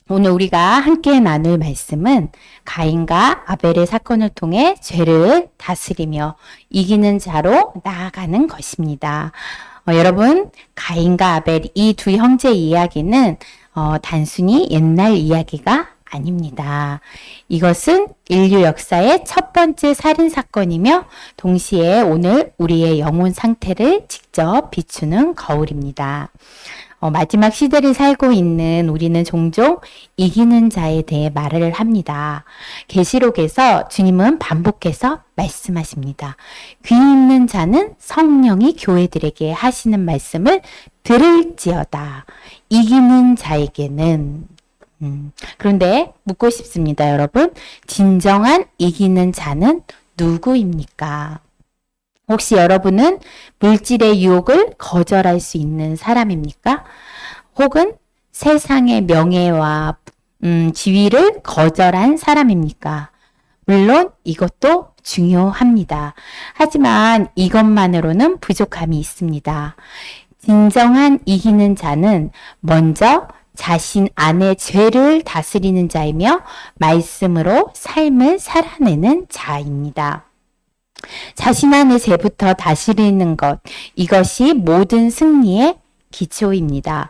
오늘 우리가 함께 나눌 말씀은 가인과 아벨의 사건을 통해 죄를 다스리며 이기는 자로 나아가는 것입니다. 여러분, 가인과 아벨 이 두 형제 이야기는 단순히 옛날 이야기가 아닙니다. 이것은 인류 역사의 첫 번째 살인 사건이며 동시에 오늘 우리의 영혼 상태를 직접 비추는 거울입니다. 마지막 시대를 살고 있는 우리는 종종 이기는 자에 대해 말을 합니다. 계시록에서 주님은 반복해서 말씀하십니다. 귀 있는 자는 성령이 교회들에게 하시는 말씀을 들을지어다. 이기는 자에게는 그런데 묻고 싶습니다, 여러분. 진정한 이기는 자는 누구입니까? 혹시 여러분은 물질의 유혹을 거절할 수 있는 사람입니까? 혹은 세상의 명예와 지위를 거절한 사람입니까? 물론 이것도 중요합니다. 하지만 이것만으로는 부족함이 있습니다. 진정한 이기는 자는 먼저 자신 안의 죄를 다스리는 자이며 말씀으로 삶을 살아내는 자입니다. 자신 안의 죄부터 다스리는 것, 이것이 모든 승리의 기초입니다.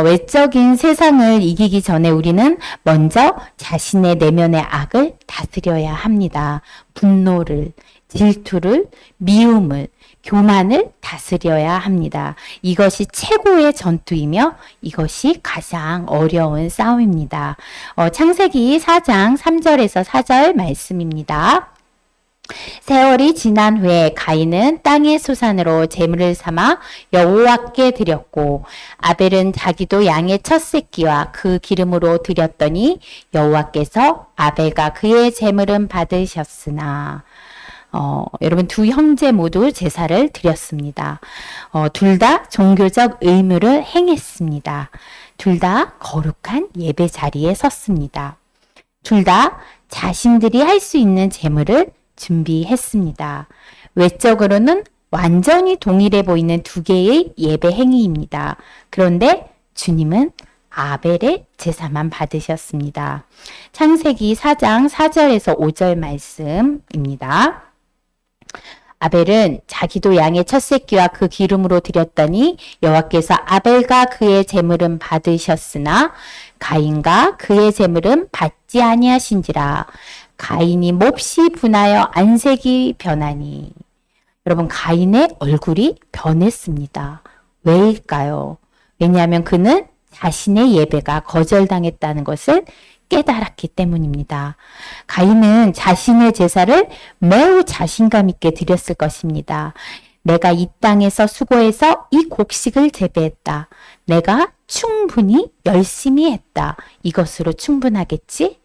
외적인 세상을 이기기 전에 우리는 먼저 자신의 내면의 악을 다스려야 합니다. 분노를, 질투를, 미움을, 교만을 다스려야 합니다. 이것이 최고의 전투이며 이것이 가장 어려운 싸움입니다. 창세기 4장 3절에서 4절 말씀입니다. 세월이 지난 후에 가인은 땅의 소산으로 제물을 삼아 여호와께 드렸고 아벨은 자기도 양의 첫 새끼와 그 기름으로 드렸더니 여호와께서 아벨과 그의 제물은 받으셨으나 여러분 두 형제 모두 제사를 드렸습니다. 둘 다 종교적 의무를 행했습니다. 둘 다 거룩한 예배 자리에 섰습니다. 둘 다 자신들이 할 수 있는 제물을 준비했습니다. 외적으로는 완전히 동일해 보이는 두 개의 예배 행위입니다. 그런데 주님은 아벨의 제사만 받으셨습니다. 창세기 4장 4절에서 5절 말씀입니다. 아벨은 자기도 양의 첫 새끼와 그 기름으로 드렸더니 여호와께서 아벨과 그의 제물은 받으셨으나 가인과 그의 제물은 받지 아니하신지라. 가인이 몹시 분하여 안색이 변하니. 여러분, 가인의 얼굴이 변했습니다. 왜일까요? 왜냐하면 그는 자신의 예배가 거절당했다는 것을 깨달았기 때문입니다. 가인은 자신의 제사를 매우 자신감 있게 드렸을 것입니다. 내가 이 땅에서 수고해서 이 곡식을 재배했다. 내가 충분히 열심히 했다. 이것으로 충분하겠지?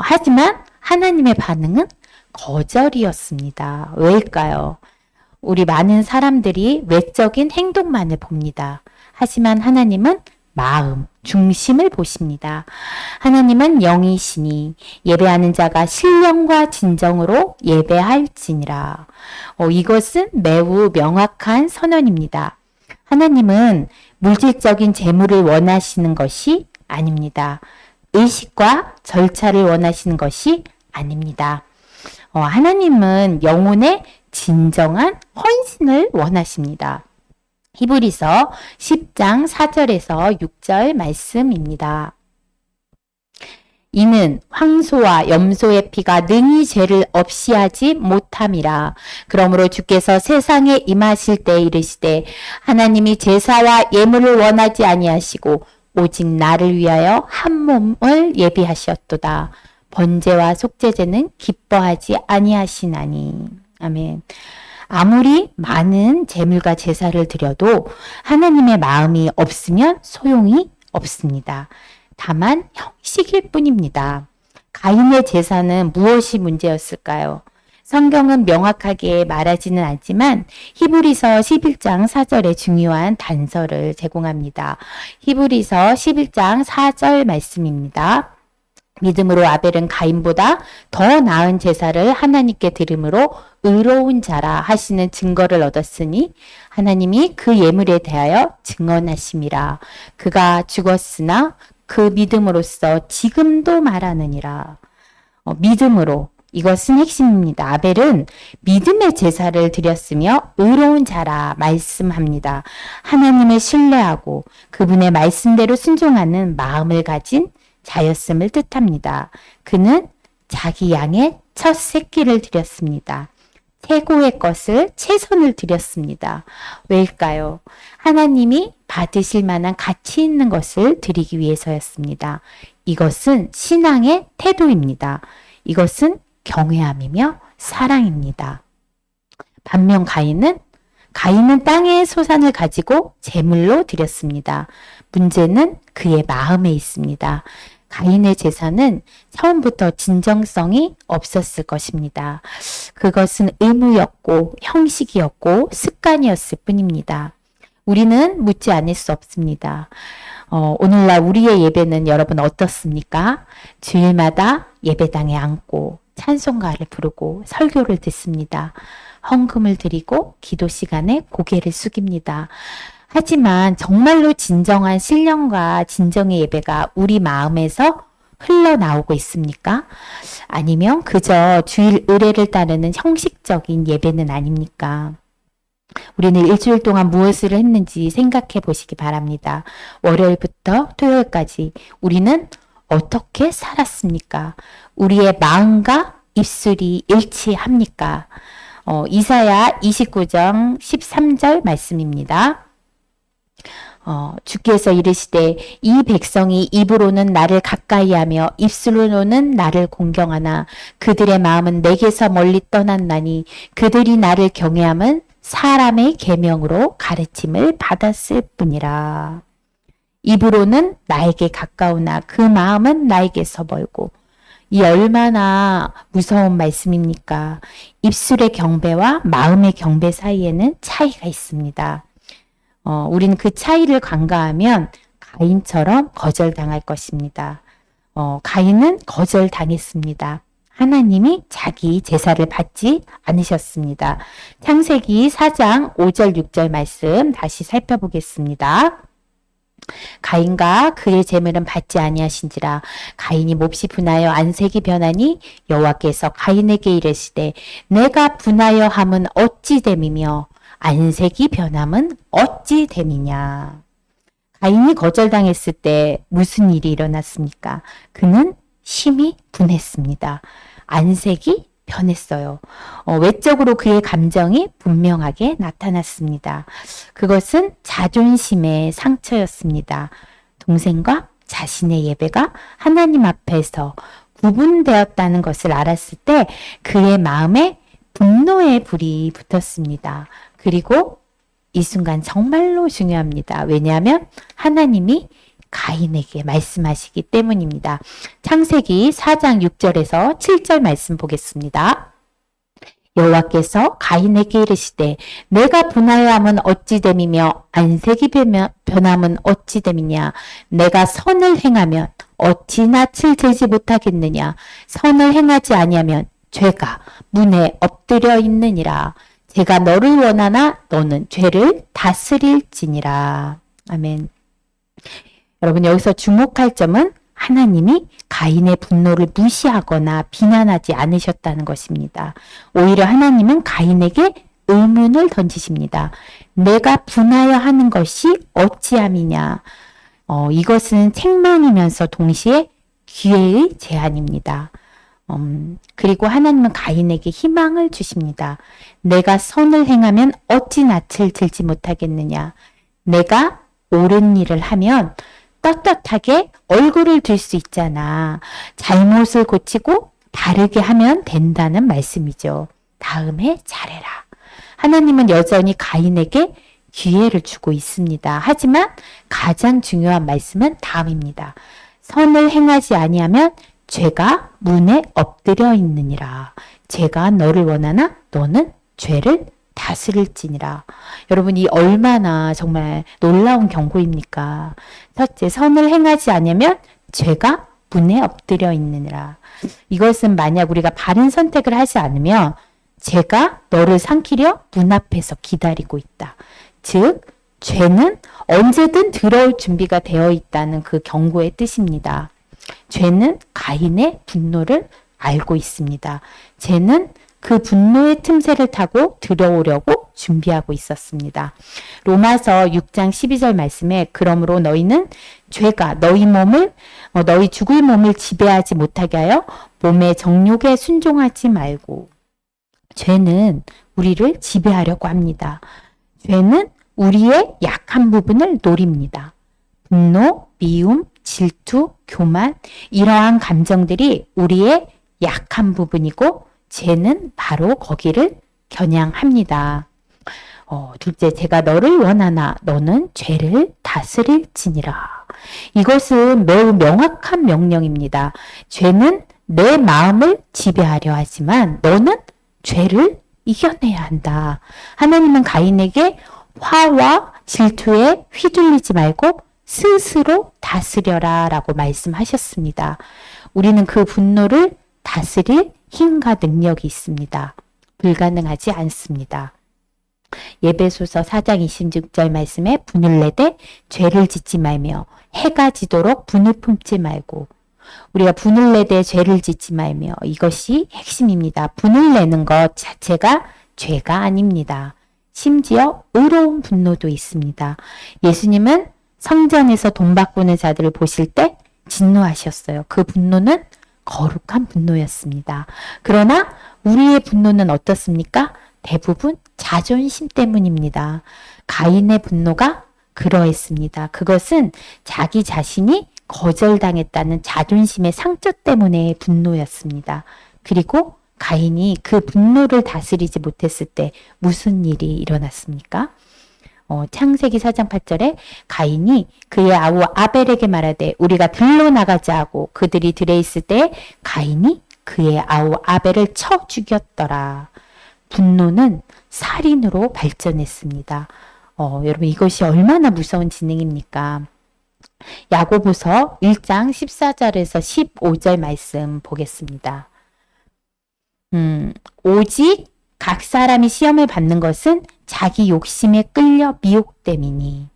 하지만 하나님의 반응은 거절이었습니다. 왜일까요? 우리 많은 사람들이 외적인 행동만을 봅니다. 하지만 하나님은 마음, 중심을 보십니다. 하나님은 영이시니 예배하는 자가 신령과 진정으로 예배할지니라. 이것은 매우 명확한 선언입니다. 하나님은 물질적인 재물을 원하시는 것이 아닙니다. 의식과 절차를 원하시는 것이 아닙니다. 하나님은 영혼의 진정한 헌신을 원하십니다. 히브리서 10장 4절에서 6절 말씀입니다. 이는 황소와 염소의 피가 능히 죄를 없이 하지 못함이라. 그러므로 주께서 세상에 임하실 때 이르시되 하나님이 제사와 예물을 원하지 아니하시고 오직 나를 위하여 한 몸을 예비하셨도다. 번제와 속죄제는 기뻐하지 아니하시나니. 아멘. 아무리 많은 제물과 제사를 드려도 하나님의 마음이 없으면 소용이 없습니다. 다만 형식일 뿐입니다. 가인의 제사는 무엇이 문제였을까요? 성경은 명확하게 말하지는 않지만 히브리서 11장 4절에 중요한 단서를 제공합니다. 히브리서 11장 4절 말씀입니다. 믿음으로 아벨은 가인보다 더 나은 제사를 하나님께 드림으로 의로운 자라 하시는 증거를 얻었으니 하나님이 그 예물에 대하여 증언하심이라. 그가 죽었으나 그 믿음으로써 지금도 말하느니라. 믿음으로. 이것은 핵심입니다. 아벨은 믿음의 제사를 드렸으며 의로운 자라 말씀합니다. 하나님을 신뢰하고 그분의 말씀대로 순종하는 마음을 가진 자였음을 뜻합니다. 그는 자기 양의 첫 새끼를 드렸습니다. 최고의 것을 최선을 드렸습니다. 왜일까요? 하나님이 받으실 만한 가치 있는 것을 드리기 위해서였습니다. 이것은 신앙의 태도입니다. 이것은 경외함이며 사랑입니다. 반면 가인은 땅의 소산을 가지고 제물로 드렸습니다. 문제는 그의 마음에 있습니다. 가인의 제사는 처음부터 진정성이 없었을 것입니다. 그것은 의무였고 형식이었고 습관이었을 뿐입니다. 우리는 묻지 않을 수 없습니다. 오늘날 우리의 예배는 여러분 어떻습니까? 주일마다 예배당에 앉고 찬송가를 부르고 설교를 듣습니다. 헌금을 드리고 기도 시간에 고개를 숙입니다. 하지만 정말로 진정한 신령과 진정의 예배가 우리 마음에서 흘러나오고 있습니까? 아니면 그저 주일 의례를 따르는 형식적인 예배는 아닙니까? 우리는 일주일 동안 무엇을 했는지 생각해 보시기 바랍니다. 월요일부터 토요일까지 우리는 어떻게 살았습니까? 우리의 마음과 입술이 일치합니까? 이사야 29장 13절 말씀입니다. 주께서 이르시되 이 백성이 입으로는 나를 가까이하며 입술로는 나를 공경하나 그들의 마음은 내게서 멀리 떠났나니 그들이 나를 경외함은 사람의 계명으로 가르침을 받았을 뿐이라. 입으로는 나에게 가까우나 그 마음은 나에게서 멀고. 이 얼마나 무서운 말씀입니까? 입술의 경배와 마음의 경배 사이에는 차이가 있습니다. 우리는 그 차이를 간과하면 가인처럼 거절당할 것입니다. 가인은 거절당했습니다. 하나님이 자기 제사를 받지 않으셨습니다. 창세기 4장 5절 6절 말씀 다시 살펴보겠습니다. 가인과 그의 제물은 받지 아니하신지라. 가인이 몹시 분하여 안색이 변하니 여호와께서 가인에게 이르시되 내가 분하여 함은 어찌 됨이며 안색이 변함은 어찌 됨이냐. 가인이 거절당했을 때 무슨 일이 일어났습니까? 그는 심히 분했습니다. 안색이 변했어요. 외적으로 그의 감정이 분명하게 나타났습니다. 그것은 자존심의 상처였습니다. 동생과 자신의 예배가 하나님 앞에서 구분되었다는 것을 알았을 때 그의 마음에 분노의 불이 붙었습니다. 그리고 이 순간 정말로 중요합니다. 왜냐하면 하나님이 가인에게 말씀하시기 때문입니다. 창세기 4장 6절에서 7절 말씀 보겠습니다. 여호와께서 가인에게 이르시되 내가 분하여 함은 어찌 됨이며 안색이 변함은 어찌 됨이냐. 내가 선을 행하면 어찌 낯을 들지 못하겠느냐. 선을 행하지 아니하면 죄가 문에 엎드려 있느니라. 제가 너를 원하나 너는 죄를 다스릴지니라. 아멘. 여러분 여기서 주목할 점은 하나님이 가인의 분노를 무시하거나 비난하지 않으셨다는 것입니다. 오히려 하나님은 가인에게 의문을 던지십니다. 내가 분하여 하는 것이 어찌함이냐. 이것은 책망이면서 동시에 기회의 제안입니다. 그리고 하나님은 가인에게 희망을 주십니다. 내가 선을 행하면 어찌 낯을 들지 못하겠느냐. 내가 옳은 일을 하면 떳떳하게 얼굴을 들 수 있잖아. 잘못을 고치고 바르게 하면 된다는 말씀이죠. 다음에 잘해라. 하나님은 여전히 가인에게 기회를 주고 있습니다. 하지만 가장 중요한 말씀은 다음입니다. 선을 행하지 아니하면 죄가 문에 엎드려 있느니라. 죄가 너를 원하나 너는 죄를 다스릴지니라. 여러분 이 얼마나 정말 놀라운 경고입니까? 첫째, 선을 행하지 않으면 죄가 문에 엎드려 있느니라. 이것은 만약 우리가 바른 선택을 하지 않으면 죄가 너를 삼키려 문 앞에서 기다리고 있다. 즉 죄는 언제든 들어올 준비가 되어 있다는 그 경고의 뜻입니다. 죄는 가인의 분노를 알고 있습니다. 죄는 그 분노의 틈새를 타고 들어오려고 준비하고 있었습니다. 로마서 6장 12절 말씀에 그러므로 너희는 죄가 너희 죽을 몸을 지배하지 못하게 하여 몸의 정욕에 순종하지 말고. 죄는 우리를 지배하려고 합니다. 죄는 우리의 약한 부분을 노립니다. 분노, 미움, 질투, 교만, 이러한 감정들이 우리의 약한 부분이고 죄는 바로 거기를 겨냥합니다. 둘째, 제가 너를 원하나 너는 죄를 다스릴지니라. 이것은 매우 명확한 명령입니다. 죄는 내 마음을 지배하려 하지만 너는 죄를 이겨내야 한다. 하나님은 가인에게 화와 질투에 휘둘리지 말고 스스로 다스려라 라고 말씀하셨습니다. 우리는 그 분노를 다스릴 힘과 능력이 있습니다. 불가능하지 않습니다. 예배소서 4장 26절 말씀에 분을 내되 죄를 짓지 말며 해가 지도록 분을 품지 말고. 우리가 분을 내되 죄를 짓지 말며, 이것이 핵심입니다. 분을 내는 것 자체가 죄가 아닙니다. 심지어 의로운 분노도 있습니다. 예수님은 성전에서 돈 바꾸는 자들을 보실 때 진노하셨어요. 그 분노는 거룩한 분노였습니다. 그러나 우리의 분노는 어떻습니까? 대부분 자존심 때문입니다. 가인의 분노가 그러했습니다. 그것은 자기 자신이 거절당했다는 자존심의 상처 때문의 분노였습니다. 그리고 가인이 그 분노를 다스리지 못했을 때 무슨 일이 일어났습니까? 창세기 4장 8절에 가인이 그의 아우 아벨에게 말하되 우리가 들로 나가자 하고 그들이 들에 있을 때 가인이 그의 아우 아벨을 쳐 죽였더라. 분노는 살인으로 발전했습니다. 여러분, 이것이 얼마나 무서운 지능입니까? 야고보서 1장 14절에서 15절 말씀 보겠습니다. 오직 각 사람이 시험을 받는 것은 자기 욕심에 끌려 미혹됨이니.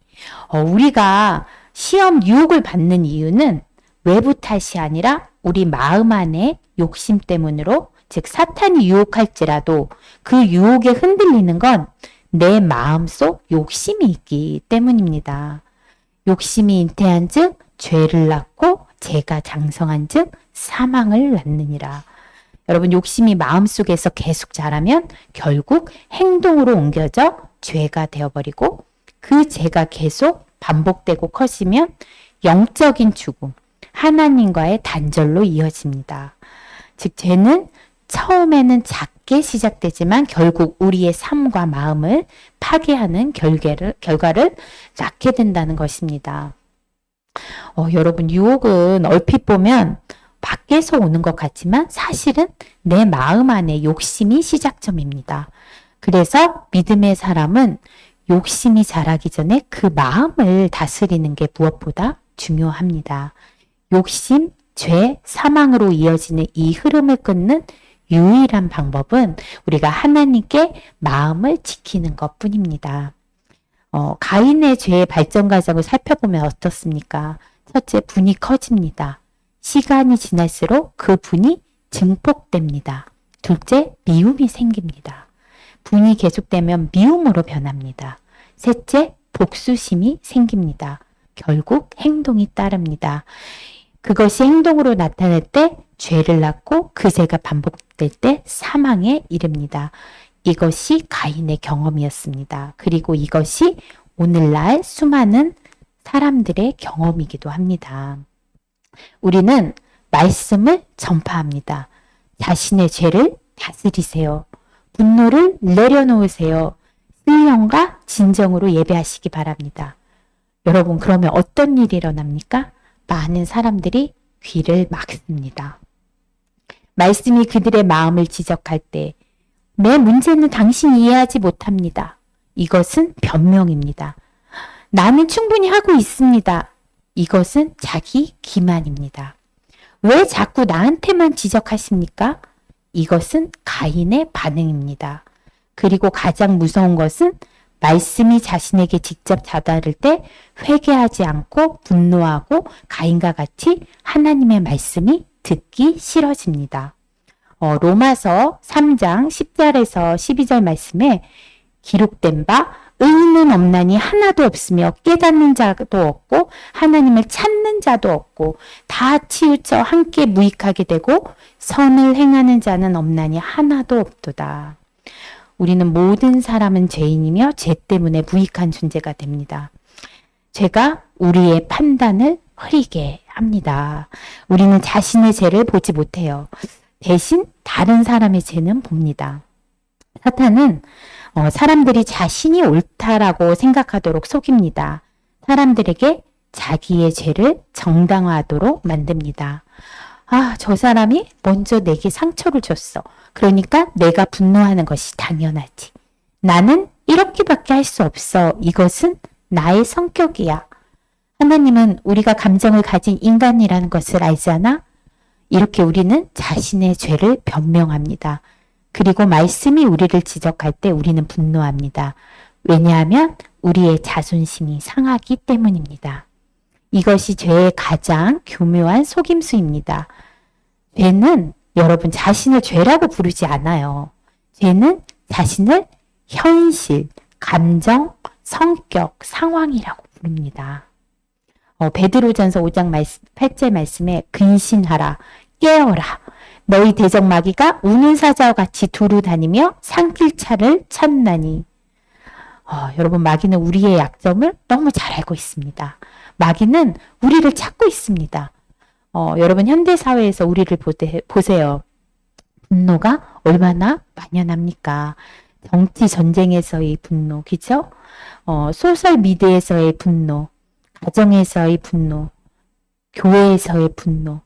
우리가 시험 유혹을 받는 이유는 외부 탓이 아니라 우리 마음 안에 욕심 때문으로, 즉 사탄이 유혹할지라도 그 유혹에 흔들리는 건 내 마음속 욕심이 있기 때문입니다. 욕심이 잉태한 즉 죄를 낳고 죄가 장성한 즉 사망을 낳느니라. 여러분, 욕심이 마음속에서 계속 자라면 결국 행동으로 옮겨져 죄가 되어버리고, 그 죄가 계속 반복되고 커지면 영적인 죽음, 하나님과의 단절로 이어집니다. 즉 죄는 처음에는 작게 시작되지만 결국 우리의 삶과 마음을 파괴하는 결과를 낳게 된다는 것입니다. 여러분, 유혹은 얼핏 보면 밖에서 오는 것 같지만 사실은 내 마음 안에 욕심이 시작점입니다. 그래서 믿음의 사람은 욕심이 자라기 전에 그 마음을 다스리는 게 무엇보다 중요합니다. 욕심, 죄, 사망으로 이어지는 이 흐름을 끊는 유일한 방법은 우리가 하나님께 마음을 지키는 것뿐입니다. 가인의 죄의 발전 과정을 살펴보면 어떻습니까? 첫째, 분이 커집니다. 시간이 지날수록 그 분이 증폭됩니다. 둘째, 미움이 생깁니다. 분이 계속되면 미움으로 변합니다. 셋째, 복수심이 생깁니다. 결국 행동이 따릅니다. 그것이 행동으로 나타날 때 죄를 낳고 그 죄가 반복될 때 사망에 이릅니다. 이것이 가인의 경험이었습니다. 그리고 이것이 오늘날 수많은 사람들의 경험이기도 합니다. 우리는 말씀을 전파합니다. 자신의 죄를 다스리세요. 분노를 내려놓으세요. 신령과 진정으로 예배하시기 바랍니다. 여러분, 그러면 어떤 일이 일어납니까? 많은 사람들이 귀를 막습니다. 말씀이 그들의 마음을 지적할 때 내 문제는 당신이 이해하지 못합니다. 이것은 변명입니다. 나는 충분히 하고 있습니다. 이것은 자기 기만입니다. 왜 자꾸 나한테만 지적하십니까? 이것은 가인의 반응입니다. 그리고 가장 무서운 것은 말씀이 자신에게 직접 다다를 때 회개하지 않고 분노하고 가인과 같이 하나님의 말씀이 듣기 싫어집니다. 로마서 3장 10절에서 12절 말씀에 기록된 바 의인은 없나니 하나도 없으며 깨닫는 자도 없고 하나님을 찾는 자도 없고 다 치우쳐 함께 무익하게 되고 선을 행하는 자는 없나니 하나도 없도다. 우리는 모든 사람은 죄인이며 죄 때문에 무익한 존재가 됩니다. 죄가 우리의 판단을 흐리게 합니다. 우리는 자신의 죄를 보지 못해요. 대신 다른 사람의 죄는 봅니다. 사탄은 사람들이 자신이 옳다라고 생각하도록 속입니다. 사람들에게 자기의 죄를 정당화하도록 만듭니다. 아, 저 사람이 먼저 내게 상처를 줬어. 그러니까 내가 분노하는 것이 당연하지. 나는 이렇게밖에 할 수 없어. 이것은 나의 성격이야. 하나님은 우리가 감정을 가진 인간이라는 것을 알잖아. 이렇게 우리는 자신의 죄를 변명합니다. 그리고 말씀이 우리를 지적할 때 우리는 분노합니다. 왜냐하면 우리의 자존심이 상하기 때문입니다. 이것이 죄의 가장 교묘한 속임수입니다. 죄는 여러분 자신을 죄라고 부르지 않아요. 죄는 자신을 현실, 감정, 성격, 상황이라고 부릅니다. 베드로전서 5장 8절 말씀에 근신하라, 깨어라. 너희 대적마귀가 우는 사자와 같이 두루 다니며 산길 차를 찾나니. 여러분 마귀는 우리의 약점을 너무 잘 알고 있습니다. 마귀는 우리를 찾고 있습니다. 여러분 현대사회에서 우리를 보세요. 분노가 얼마나 만연합니까? 정치 전쟁에서의 분노, 그죠? 소셜 미디어에서의 분노, 가정에서의 분노, 교회에서의 분노.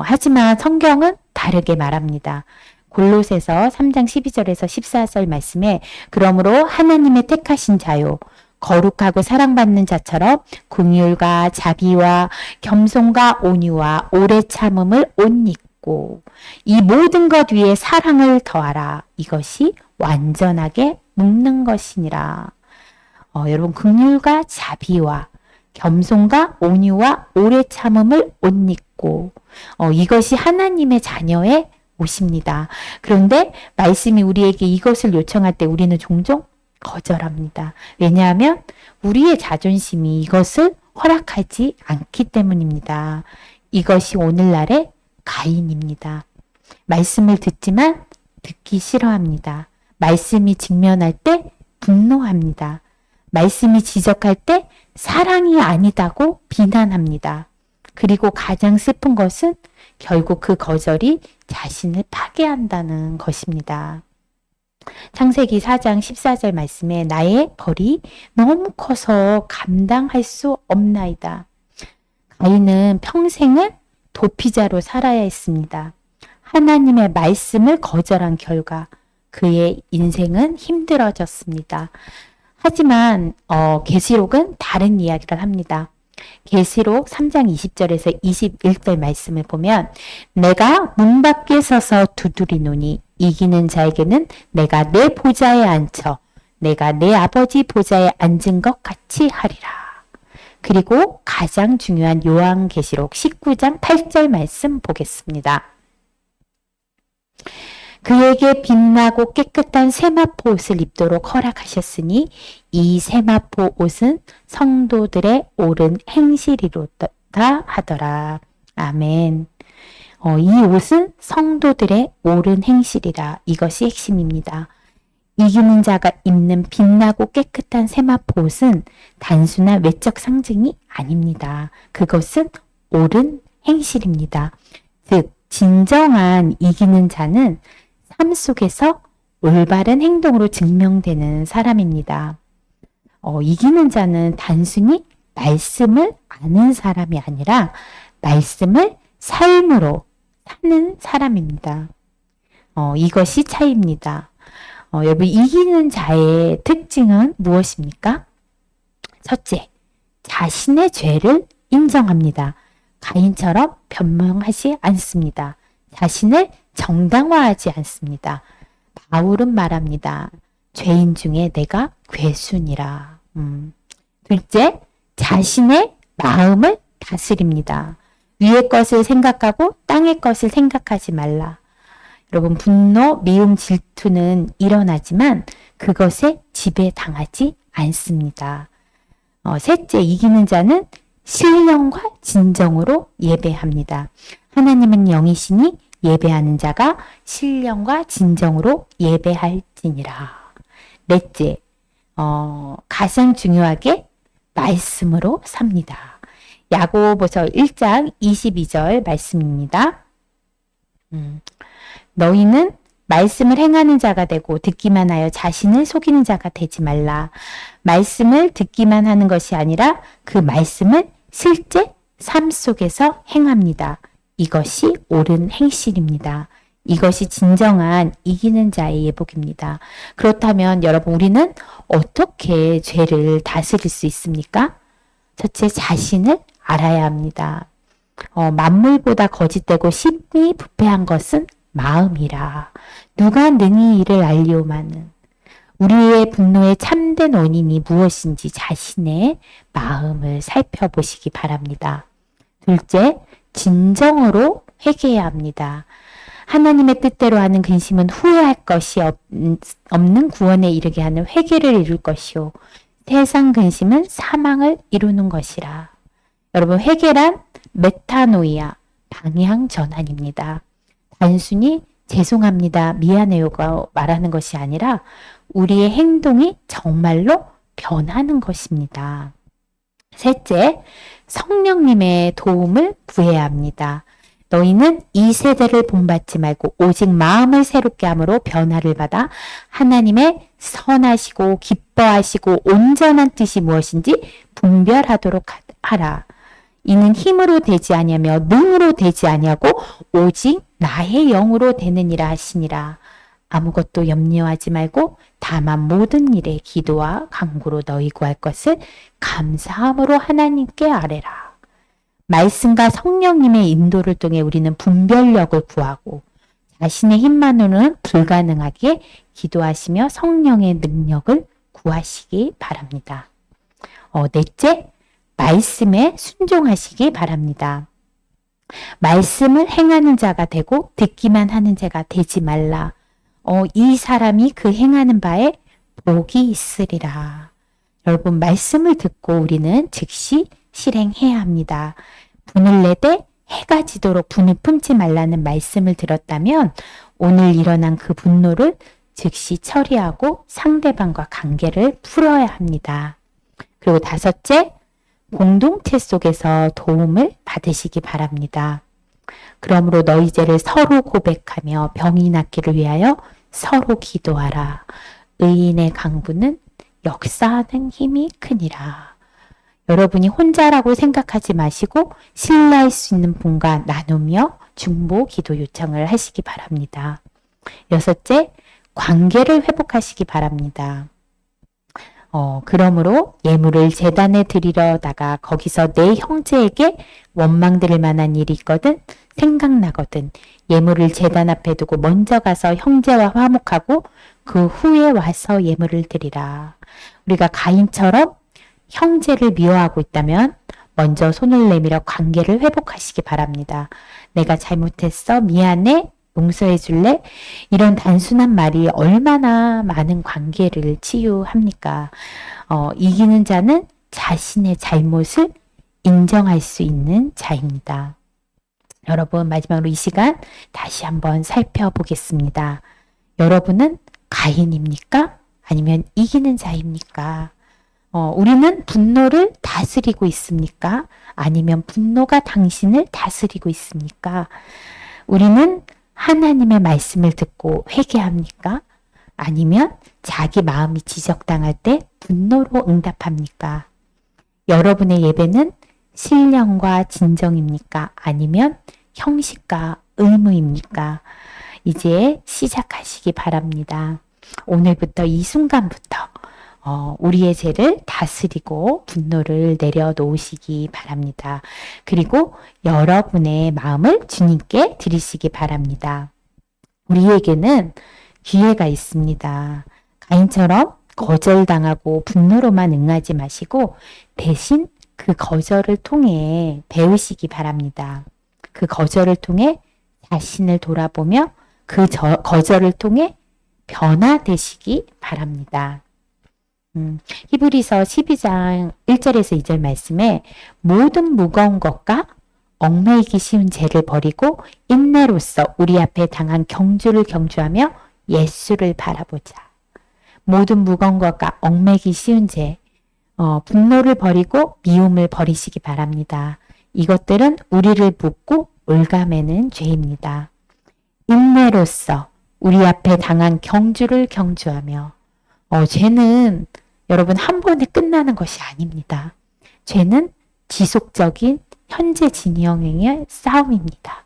하지만 성경은 다르게 말합니다. 골로새서 3장 12절에서 14절 말씀에 그러므로 하나님의 택하신 자요 거룩하고 사랑받는 자처럼 긍휼과 자비와 겸손과 온유와 오래 참음을 옷 입고 이 모든 것 위에 사랑을 더하라. 이것이 완전하게 묶는 것이니라. 여러분 긍휼과 자비와 겸손과 온유와 오래 참음을 옷 입고 이것이 하나님의 자녀의 옷입니다. 그런데 말씀이 우리에게 이것을 요청할 때 우리는 종종 거절합니다. 왜냐하면 우리의 자존심이 이것을 허락하지 않기 때문입니다. 이것이 오늘날의 가인입니다. 말씀을 듣지만 듣기 싫어합니다. 말씀이 직면할 때 분노합니다. 말씀이 지적할 때 사랑이 아니다고 비난합니다. 그리고 가장 슬픈 것은 결국 그 거절이 자신을 파괴한다는 것입니다. 창세기 4장 14절 말씀에 나의 벌이 너무 커서 감당할 수 없나이다. 가인은 평생을 도피자로 살아야 했습니다. 하나님의 말씀을 거절한 결과 그의 인생은 힘들어졌습니다. 하지만 계시록은 다른 이야기를 합니다. 계시록 3장 20절에서 21절 말씀을 보면 내가 문 밖에 서서 두드리노니 이기는 자에게는 내가 내 보좌에 앉혀 내가 내 아버지 보좌에 앉은 것 같이 하리라. 그리고 가장 중요한 요한계시록 19장 8절 말씀 보겠습니다. 그에게 빛나고 깨끗한 세마포 옷을 입도록 허락하셨으니 이 세마포 옷은 성도들의 옳은 행실이로다 하더라. 아멘. 이 옷은 성도들의 옳은 행실이라. 이것이 핵심입니다. 이기는 자가 입는 빛나고 깨끗한 세마포 옷은 단순한 외적 상징이 아닙니다. 그것은 옳은 행실입니다. 즉 진정한 이기는 자는 삶 속에서 올바른 행동으로 증명되는 사람입니다. 이기는 자는 단순히 말씀을 아는 사람이 아니라 말씀을 삶으로 사는 사람입니다. 이것이 차이입니다. 여러분 이기는 자의 특징은 무엇입니까? 첫째, 자신의 죄를 인정합니다. 가인처럼 변명하지 않습니다. 자신을 정당화하지 않습니다. 바울은 말합니다. 죄인 중에 내가 괴순이라. 둘째, 자신의 마음을 다스립니다. 위의 것을 생각하고 땅의 것을 생각하지 말라. 여러분, 분노, 미움, 질투는 일어나지만 그것에 지배당하지 않습니다. 셋째, 이기는 자는 신령과 진정으로 예배합니다. 하나님은 영이시니 예배하는 자가 신령과 진정으로 예배할지니라. 넷째, 가장 중요하게 말씀으로 삽니다. 야고보서 1장 22절 말씀입니다. 너희는 말씀을 행하는 자가 되고 듣기만 하여 자신을 속이는 자가 되지 말라. 말씀을 듣기만 하는 것이 아니라 그 말씀을 실제 삶 속에서 행합니다. 이것이 옳은 행실입니다. 이것이 진정한 이기는 자의 예복입니다. 그렇다면 여러분, 우리는 어떻게 죄를 다스릴 수 있습니까? 첫째, 자신을 알아야 합니다. 만물보다 거짓되고 심히 부패한 것은 마음이라. 누가 능히 이를 알리오마는. 우리의 분노의 참된 원인이 무엇인지 자신의 마음을 살펴보시기 바랍니다. 둘째, 진정으로 회개해야 합니다. 하나님의 뜻대로 하는 근심은 후회할 것이 없는 구원에 이르게 하는 회개를 이룰 것이요. 세상 근심은 사망을 이루는 것이라. 여러분, 회개란 메타노이아, 방향 전환입니다. 단순히 죄송합니다, 미안해요가 말하는 것이 아니라 우리의 행동이 정말로 변하는 것입니다. 셋째, 성령님의 도움을 구해야 합니다. 너희는 이 세대를 본받지 말고 오직 마음을 새롭게 함으로 변화를 받아 하나님의 선하시고 기뻐하시고 온전한 뜻이 무엇인지 분별하도록 하라. 이는 힘으로 되지 아니하며 능으로 되지 아니하고 오직 나의 영으로 되느니라 하시니라. 아무것도 염려하지 말고 다만 모든 일에 기도와 간구로 너희 구할 것을 감사함으로 하나님께 아뢰라. 말씀과 성령님의 인도를 통해 우리는 분별력을 구하고 자신의 힘만으로는 불가능하게 기도하시며 성령의 능력을 구하시기 바랍니다. 넷째, 말씀에 순종하시기 바랍니다. 말씀을 행하는 자가 되고 듣기만 하는 자가 되지 말라. 이 사람이 그 행하는 바에 복이 있으리라. 여러분, 말씀을 듣고 우리는 즉시 실행해야 합니다. 분을 내되 해가 지도록 분을 품지 말라는 말씀을 들었다면 오늘 일어난 그 분노를 즉시 처리하고 상대방과 관계를 풀어야 합니다. 그리고 다섯째, 공동체 속에서 도움을 받으시기 바랍니다. 그러므로 너희 죄를 서로 고백하며 병이 낫기를 위하여 서로 기도하라. 의인의 강구는 역사하는 힘이 크니라. 여러분이 혼자라고 생각하지 마시고 신뢰할 수 있는 분과 나누며 중보 기도 요청을 하시기 바랍니다. 여섯째, 관계를 회복하시기 바랍니다. 그러므로 예물을 제단에 드리려다가 거기서 내 형제에게 원망 들을 만한 일이 있거든 생각나거든 예물을 제단 앞에 두고 먼저 가서 형제와 화목하고 그 후에 와서 예물을 드리라. 우리가 가인처럼 형제를 미워하고 있다면 먼저 손을 내밀어 관계를 회복하시기 바랍니다. 내가 잘못했어, 미안해, 용서해 줄래? 이런 단순한 말이 얼마나 많은 관계를 치유합니까? 이기는 자는 자신의 잘못을 인정할 수 있는 자입니다. 여러분, 마지막으로 이 시간 다시 한번 살펴보겠습니다. 여러분은 가인입니까? 아니면 이기는 자입니까? 우리는 분노를 다스리고 있습니까? 아니면 분노가 당신을 다스리고 있습니까? 우리는 하나님의 말씀을 듣고 회개합니까? 아니면 자기 마음이 지적당할 때 분노로 응답합니까? 여러분의 예배는 신령과 진정입니까? 아니면 형식과 의무입니까? 이제 시작하시기 바랍니다. 오늘부터 이 순간부터 우리의 죄를 다스리고 분노를 내려놓으시기 바랍니다. 그리고 여러분의 마음을 주님께 드리시기 바랍니다. 우리에게는 기회가 있습니다. 가인처럼 거절당하고 분노로만 응하지 마시고 대신 그 거절을 통해 배우시기 바랍니다. 그 거절을 통해 자신을 돌아보며 그 거절을 통해 변화되시기 바랍니다. 히브리서 12장 1절에서 2절 말씀에 모든 무거운 것과 얽매이기 쉬운 죄를 버리고 인내로써 우리 앞에 당한 경주를 경주하며 예수를 바라보자. 모든 무거운 것과 얽매이기 쉬운 죄, 분노를 버리고 미움을 버리시기 바랍니다. 이것들은 우리를 묶고 올가매는 죄입니다. 인내로써 우리 앞에 당한 경주를 경주하며 죄는 여러분 한 번에 끝나는 것이 아닙니다. 죄는 지속적인 현재 진영의 싸움입니다.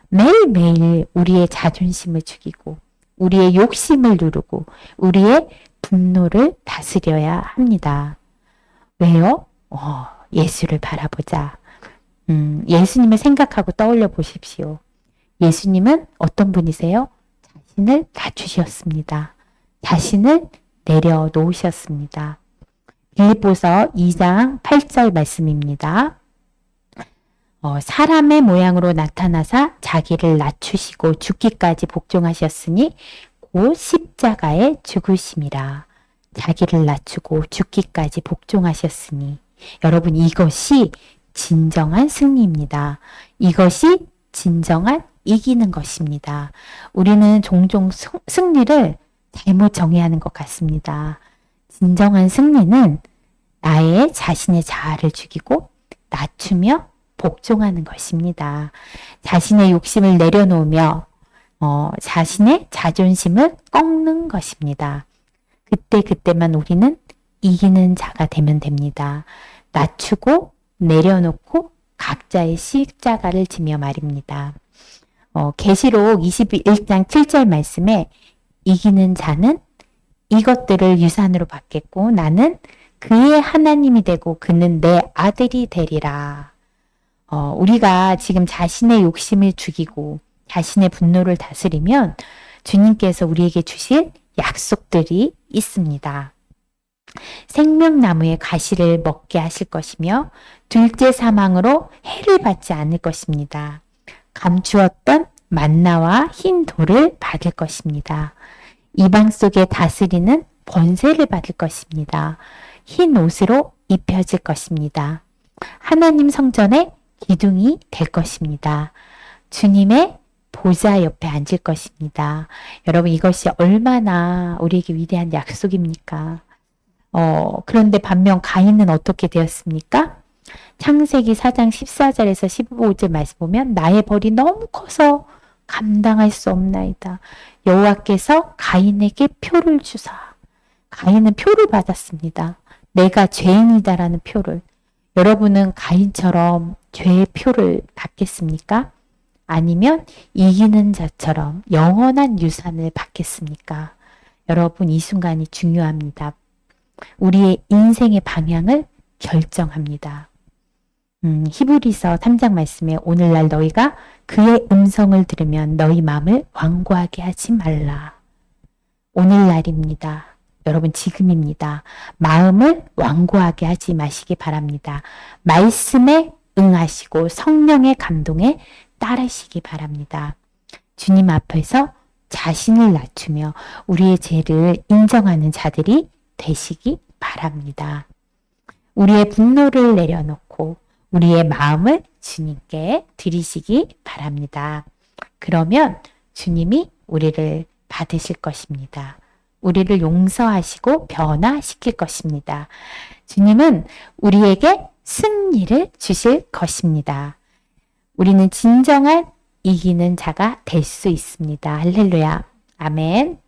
매일매일 우리의 자존심을 죽이고 우리의 욕심을 누르고 우리의 분노를 다스려야 합니다. 왜요? 예수를 바라보자. 예수님을 생각하고 떠올려 보십시오. 예수님은 어떤 분이세요? 자신을 낮추셨습니다. 자신을 내려놓으셨습니다. 빌립보서 2장 8절 말씀입니다. 사람의 모양으로 나타나사 자기를 낮추시고 죽기까지 복종하셨으니 곧 십자가에 죽으심이라. 자기를 낮추고 죽기까지 복종하셨으니 여러분 이것이 진정한 승리입니다. 이것이 진정한 이기는 것입니다. 우리는 종종 승리를 잘못 정의하는 것 같습니다. 진정한 승리는 나의 자신의 자아를 죽이고 낮추며 복종하는 것입니다. 자신의 욕심을 내려놓으며 자신의 자존심을 꺾는 것입니다. 그때만 우리는 이기는 자가 되면 됩니다. 낮추고 내려놓고 각자의 십자가를 지며 말입니다. 계시록 21장 7절 말씀에 이기는 자는 이것들을 유산으로 받겠고 나는 그의 하나님이 되고 그는 내 아들이 되리라. 우리가 지금 자신의 욕심을 죽이고 자신의 분노를 다스리면 주님께서 우리에게 주실 약속들이 있습니다. 생명나무의 가시를 먹게 하실 것이며 둘째 사망으로 해를 받지 않을 것입니다. 감추었던 만나와 흰 돌을 받을 것입니다. 이방 속에 다스리는 번세를 받을 것입니다. 흰 옷으로 입혀질 것입니다. 하나님 성전의 기둥이 될 것입니다. 주님의 보좌 옆에 앉을 것입니다. 여러분 이것이 얼마나 우리에게 위대한 약속입니까? 그런데 반면 가인은 어떻게 되었습니까? 창세기 4장 14절에서 15절 말씀 보면 나의 벌이 너무 커서 감당할 수 없나이다. 여호와께서 가인에게 표를 주사. 가인은 표를 받았습니다. 내가 죄인이다라는 표를. 여러분은 가인처럼 죄의 표를 받겠습니까? 아니면 이기는 자처럼 영원한 유산을 받겠습니까? 여러분 이 순간이 중요합니다. 우리의 인생의 방향을 결정합니다. 히브리서 3장 말씀에 오늘날 너희가 그의 음성을 들으면 너희 마음을 완고하게 하지 말라. 오늘날입니다. 여러분 지금입니다. 마음을 완고하게 하지 마시기 바랍니다. 말씀에 응하시고 성령의 감동에 따르시기 바랍니다. 주님 앞에서 자신을 낮추며 우리의 죄를 인정하는 자들이 되시기 바랍니다. 우리의 분노를 내려놓고 우리의 마음을 주님께 드리시기 바랍니다. 그러면 주님이 우리를 받으실 것입니다. 우리를 용서하시고 변화시킬 것입니다. 주님은 우리에게 승리를 주실 것입니다. 우리는 진정한 이기는 자가 될 수 있습니다. 할렐루야. 아멘.